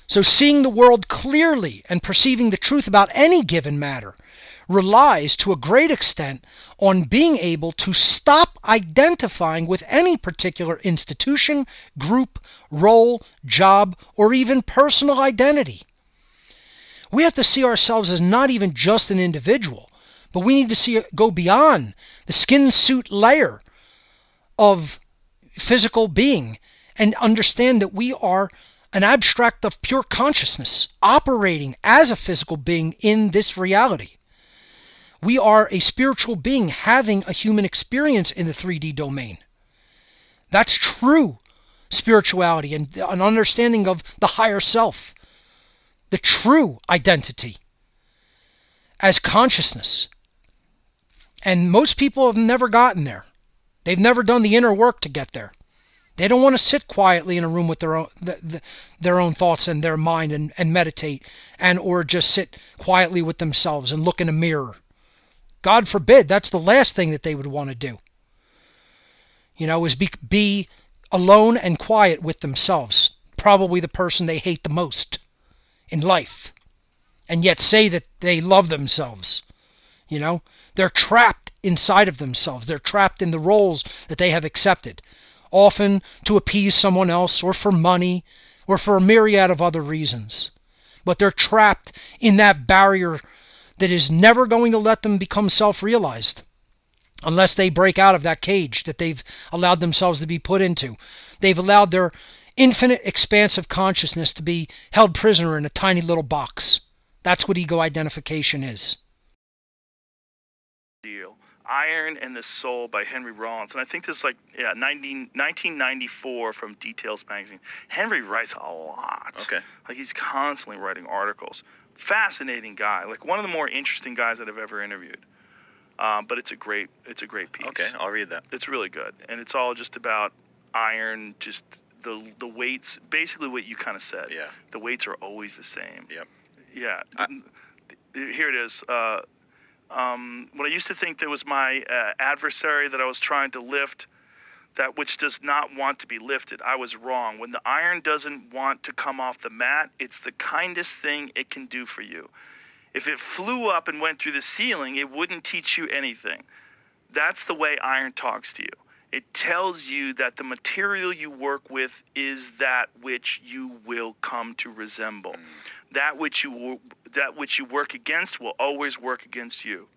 So seeing the world clearly and perceiving the truth about any given matter relies to a great extent on being able to stop identifying with any particular institution, group, role, job, or even personal identity. We have to see ourselves as not even just an individual, but we need to go beyond the skin suit layer of physical being and understand that we are an abstract of pure consciousness operating as a physical being in this reality. We are a spiritual being having a human experience in the 3D domain. That's true spirituality and an understanding of the higher self, the true identity as consciousness. And most people have never gotten there. They've never done the inner work to get there. They don't want to sit quietly in a room with their own thoughts and their mind and meditate, and or just sit quietly with themselves and look in a mirror. God forbid, that's the last thing that they would want to do. Is be alone and quiet with themselves. Probably the person they hate the most in life. And yet say that they love themselves. They're trapped inside of themselves. They're trapped in the roles that they have accepted. Often to appease someone else or for money or for a myriad of other reasons. But they're trapped in that barrier that is never going to let them become self-realized unless they break out of that cage that they've allowed themselves to be put into. They've allowed their infinite expansive consciousness to be held prisoner in a tiny little box. That's what ego identification is. Iron and the Soul by Henry Rollins. And I think this is 1994 from Details magazine. Henry writes a lot. Okay. He's constantly writing articles. Fascinating guy. One of the more interesting guys that I've ever interviewed. But it's a great piece. Okay, I'll read that. It's really good. And it's all just about iron, just the weights, basically what you kind of said. Yeah. The weights are always the same. Yep. Yeah. Here it is. When I used to think there was my adversary that I was trying to lift, that which does not want to be lifted, I was wrong. When the iron doesn't want to come off the mat, it's the kindest thing it can do for you. If it flew up and went through the ceiling, it wouldn't teach you anything. That's the way iron talks to you. It tells you that the material you work with is that which you will come to resemble. That which you work against will always work against you.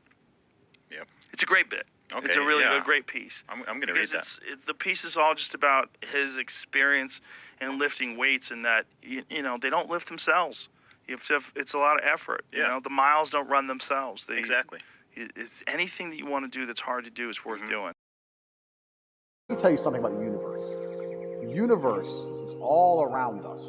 Yep. It's a great bit. Okay, it's a really great piece. I'm going to read that. The piece is all just about his experience in lifting weights, and that they don't lift themselves. It's a lot of effort. Yeah. The miles don't run themselves. Exactly. It's anything that you want to do that's hard to do is worth doing. Let me tell you something about the universe. The universe is all around us.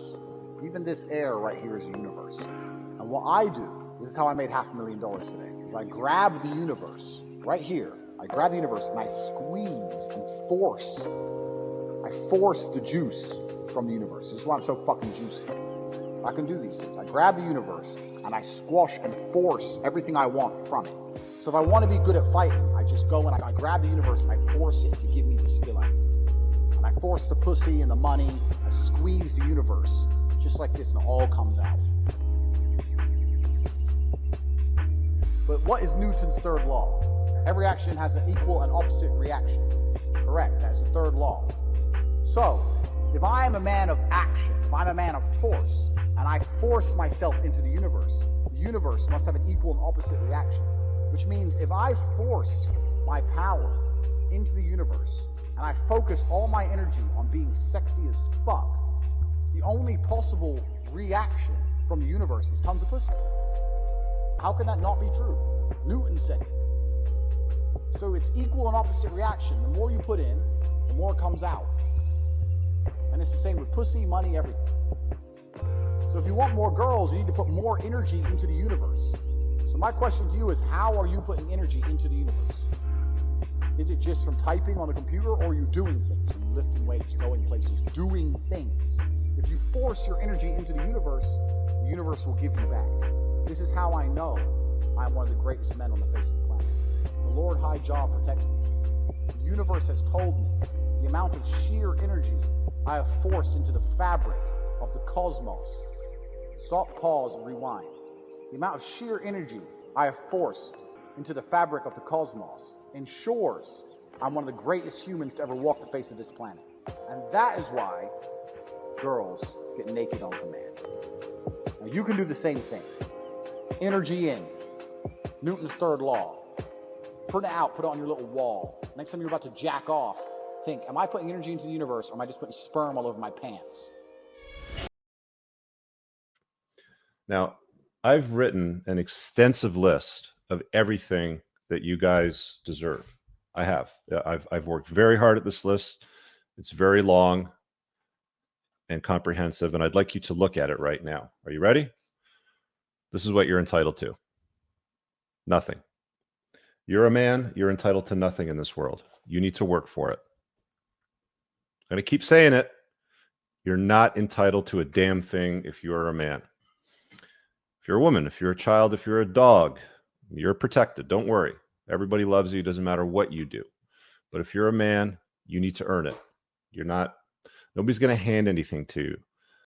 Even this air right here is a universe. And what I do, this is how I made $500,000 today, is I grab the universe right here. I grab the universe and I squeeze and force. I force the juice from the universe. This is why I'm so fucking juicy. I can do these things. I grab the universe and I squash and force everything I want from it. So if I want to be good at fighting, I just go and I grab the universe and I force it to give me the skill I need. And I force the pussy and the money. I squeeze the universe just like this and it all comes out. But what is Newton's third law? Every action has an equal and opposite reaction. Correct, that's the third law. So, if I am a man of action, if I'm a man of force, and I force myself into the universe must have an equal and opposite reaction. Which means if I force my power into the universe, and I focus all my energy on being sexy as fuck, the only possible reaction from the universe is tons of pussy. How can that not be true? Newton said it. So it's equal and opposite reaction. The more you put in, the more comes out. And it's the same with pussy, money, everything. So if you want more girls, you need to put more energy into the universe. So my question to you is, how are you putting energy into the universe? Is it just from typing on the computer, or are you doing things? Are you lifting weights, going places, doing things? If you force your energy into the universe will give you back. This is how I know I'm one of the greatest men on the face of the planet. The Lord High Jaw protected me. The universe has told me the amount of sheer energy I have forced into the fabric of the cosmos Stop, pause, and rewind. The amount of sheer energy I have forced into the fabric of the cosmos ensures I'm one of the greatest humans to ever walk the face of this planet. And that is why girls get naked on command. Now you can do the same thing. Energy in. Newton's third law. Print it out, put it on your little wall. Next time you're about to jack off, think, am I putting energy into the universe or am I just putting sperm all over my pants? Now, I've written an extensive list of everything that you guys deserve. I have. I've worked very hard at this list. It's very long and comprehensive, and I'd like you to look at it right now. Are you ready? This is what you're entitled to. Nothing. You're a man, you're entitled to nothing in this world. You need to work for it. I'm going to keep saying it. You're not entitled to a damn thing if you're a man. If you're a woman, if you're a child, if you're a dog, you're protected. Don't worry. Everybody loves you. Doesn't matter what you do. But if you're a man, you need to earn it. You're not, nobody's going to hand anything to you.